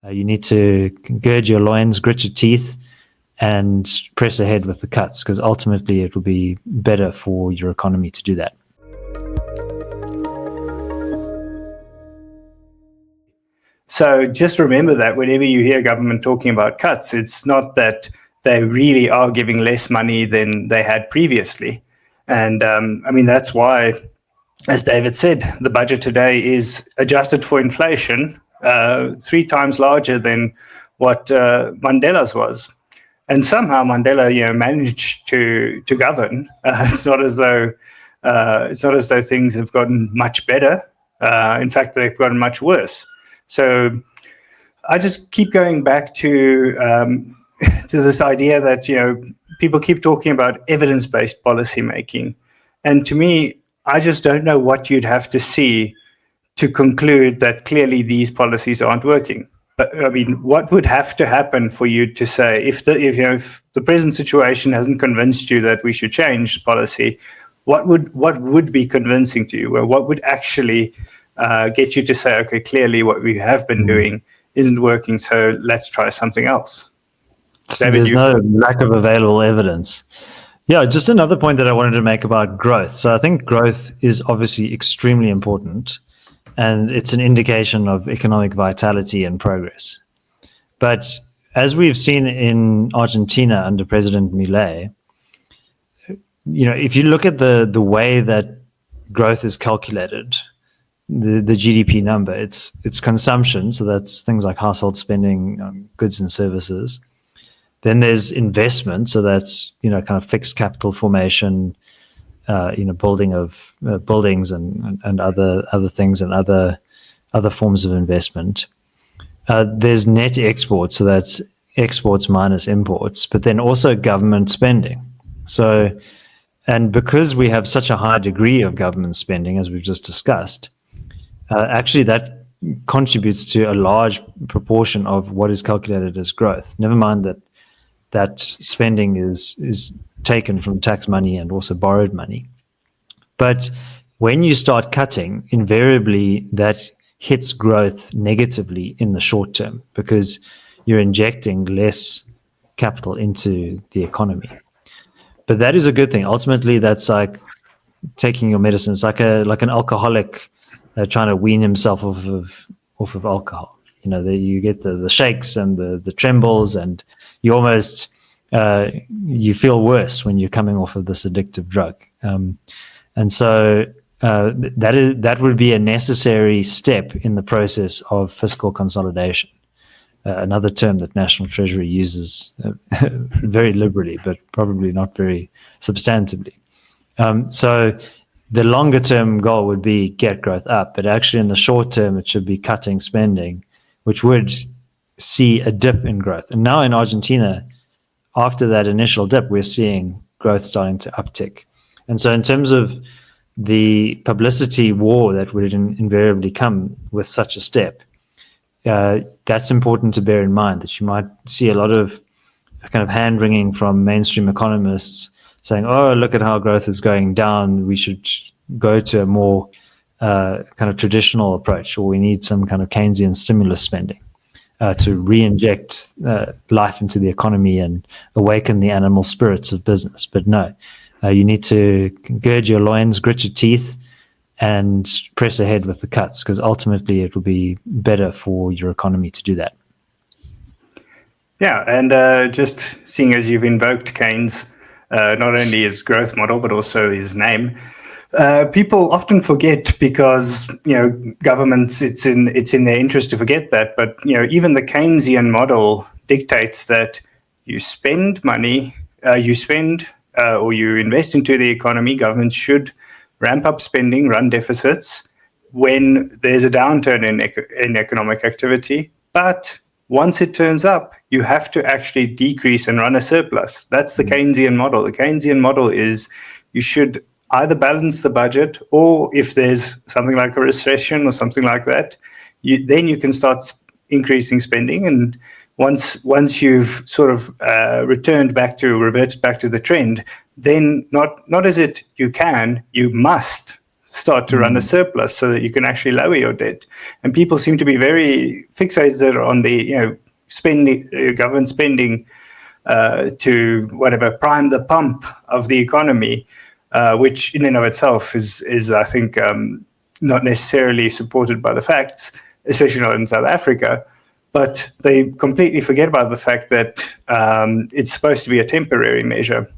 You need to gird your loins, grit your teeth, and press ahead with the cuts, because ultimately it will be better for your economy to do that. So just remember that whenever you hear government talking about cuts, it's not that they really are giving less money than they had previously. And that's why, as David said, the budget today is adjusted for inflation 3 times larger than what Mandela's was. And somehow Mandela, managed to govern. It's not as though things have gotten much better. In fact, they've gotten much worse. So I just keep going back to this idea that people keep talking about evidence-based policy making, and to me, I just don't know what you'd have to see to conclude that clearly these policies aren't working. But I mean, what would have to happen for you to say, if the present situation hasn't convinced you that we should change policy, what would be convincing to you? Or what would actually get you to say, okay, clearly what we have been doing isn't working, so let's try something else? David, there's no lack of available evidence. Yeah, just another point that I wanted to make about growth. So I think growth is obviously extremely important, and it's an indication of economic vitality and progress. But as we've seen in Argentina under President Milei, if you look at the way that growth is calculated, the GDP number, it's consumption, so that's things like household spending on goods and services. Then there's investment, so that's kind of fixed capital formation, building of buildings and other things and other forms of investment. There's net exports, so that's exports minus imports, but then also government spending. So, and because we have such a high degree of government spending, as we've just discussed, actually that contributes to a large proportion of what is calculated as growth. Never mind that spending is taken from tax money and also borrowed money. But when you start cutting, invariably that hits growth negatively in the short term, because you're injecting less capital into the economy. But that is a good thing. Ultimately, that's like taking your medicine. It's like an alcoholic trying to wean himself off of alcohol. You get the shakes and the trembles, and you almost you feel worse when you're coming off of this addictive drug. And so that would be a necessary step in the process of fiscal consolidation. Another term that National Treasury uses very liberally, but probably not very substantively. So the longer term goal would be get growth up, but actually in the short term, it should be cutting spending, which would see a dip in growth. And now in Argentina, after that initial dip, we're seeing growth starting to uptick. And so in terms of the publicity war that would invariably come with such a step, that's important to bear in mind, that you might see a lot of kind of hand-wringing from mainstream economists saying, oh, look at how growth is going down. We should go to a more kind of traditional approach, or we need some kind of Keynesian stimulus spending to re-inject life into the economy and awaken the animal spirits of business. But no, you need to gird your loins, grit your teeth, and press ahead with the cuts, because ultimately it will be better for your economy to do that. Yeah, and just seeing as you've invoked Keynes, not only his growth model, but also his name, people often forget, because governments, it's in their interest to forget that. But even the Keynesian model dictates that you spend money, or you invest into the economy. Governments should ramp up spending, run deficits when there's a downturn in economic activity. But once it turns up, you have to actually decrease and run a surplus. That's the Keynesian model. The Keynesian model is you should either balance the budget, or if there's something like a recession or something like that, then you can start increasing spending. And once you've sort of reverted back to the trend, then not is it you must start to run a surplus so that you can actually lower your debt. And people seem to be very fixated on the spending, government spending to whatever prime the pump of the economy, which in and of itself is I think not necessarily supported by the facts, especially not in South Africa. But they completely forget about the fact that it's supposed to be a temporary measure.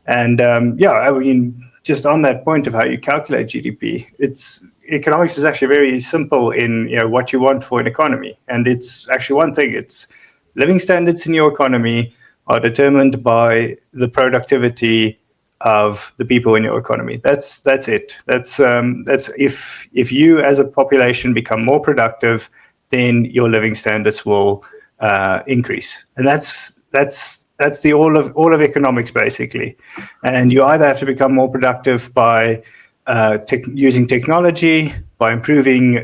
And I mean, just on that point of how you calculate GDP, economics is actually very simple in what you want for an economy. And it's actually one thing. It's living standards in your economy are determined by the productivity of the people in your economy. That's it. That's if you as a population become more productive, then your living standards will increase. And that's the all of economics basically. And you either have to become more productive by using technology, by improving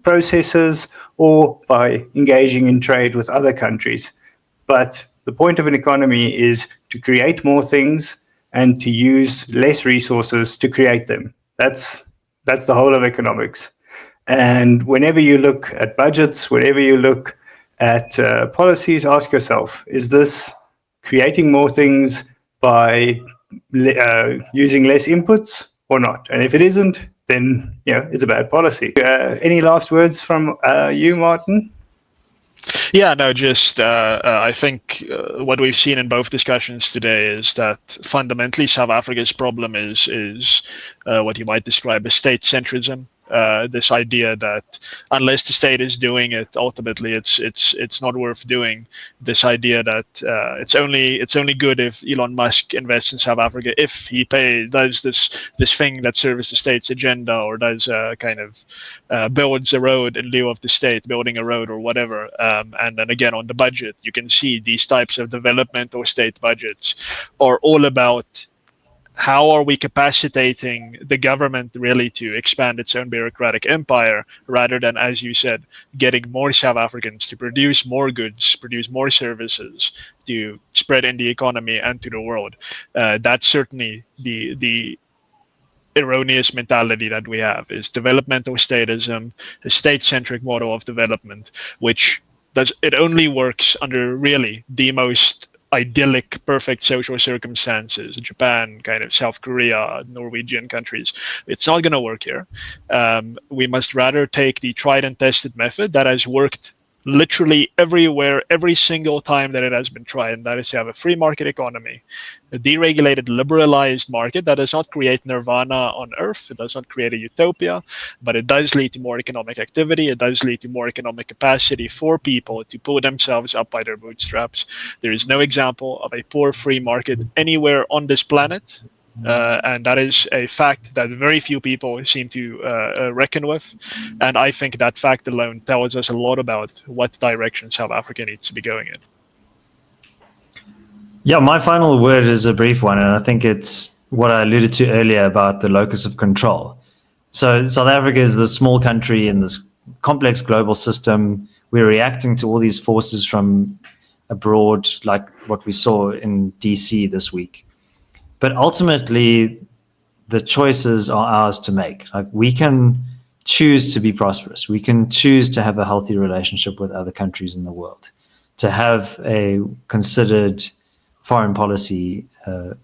processes, or by engaging in trade with other countries. But the point of an economy is to create more things and to use less resources to create them. That's the whole of economics. And whenever you look at budgets, whenever you look at policies, ask yourself, is this creating more things by using less inputs or not? And if it isn't, then it's a bad policy. Any last words from you, Martin? Yeah, no, just I think what we've seen in both discussions today is that fundamentally South Africa's problem is what you might describe as state centrism. This idea that unless the state is doing it, ultimately it's not worth doing. This idea that it's only good if Elon Musk invests in South Africa if he does this thing that serves the state's agenda, or does builds a road in lieu of the state building a road or whatever. And then again on the budget, you can see these types of development or state budgets are all about how are we capacitating the government really to expand its own bureaucratic empire, rather than, as you said, getting more South Africans to produce more goods, produce more services, to spread in the economy and to the world. That's certainly the erroneous mentality that we have, is developmental statism, a state-centric model of development, which it only works under really the most idyllic, perfect social circumstances, Japan, kind of South Korea, Norwegian countries. It's not going to work here. We must rather take the tried and tested method that has worked literally everywhere, every single time that it has been tried, and that is to have a free market economy, a deregulated, liberalized market that does not create nirvana on earth. It does not create a utopia, but it does lead to more economic activity. It does lead to more economic capacity for people to pull themselves up by their bootstraps. There is no example of a poor free market anywhere on this planet. And that is a fact that very few people seem to reckon with. And I think that fact alone tells us a lot about what direction South Africa needs to be going in. Yeah, my final word is a brief one, and I think it's what I alluded to earlier about the locus of control. So South Africa is the small country in this complex global system. We're reacting to all these forces from abroad, like what we saw in DC this week. But ultimately, the choices are ours to make. Like, we can choose to be prosperous. We can choose to have a healthy relationship with other countries in the world, to have a considered foreign policy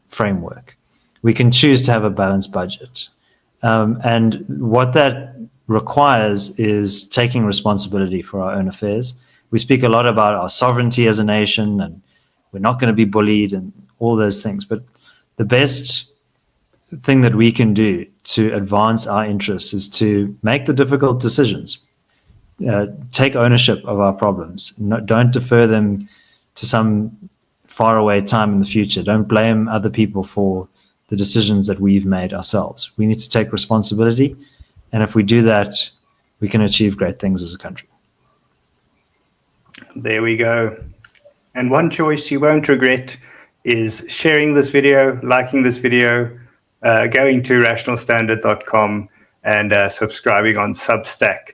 framework. We can choose to have a balanced budget. And what that requires is taking responsibility for our own affairs. We speak a lot about our sovereignty as a nation, and we're not going to be bullied and all those things. But the best thing that we can do to advance our interests is to make the difficult decisions, take ownership of our problems. Don't defer them to some faraway time in the future. Don't blame other people for the decisions that we've made ourselves. We need to take responsibility. And if we do that, we can achieve great things as a country. There we go. And one choice you won't regret is sharing this video, liking this video, going to rationalstandard.com and subscribing on Substack.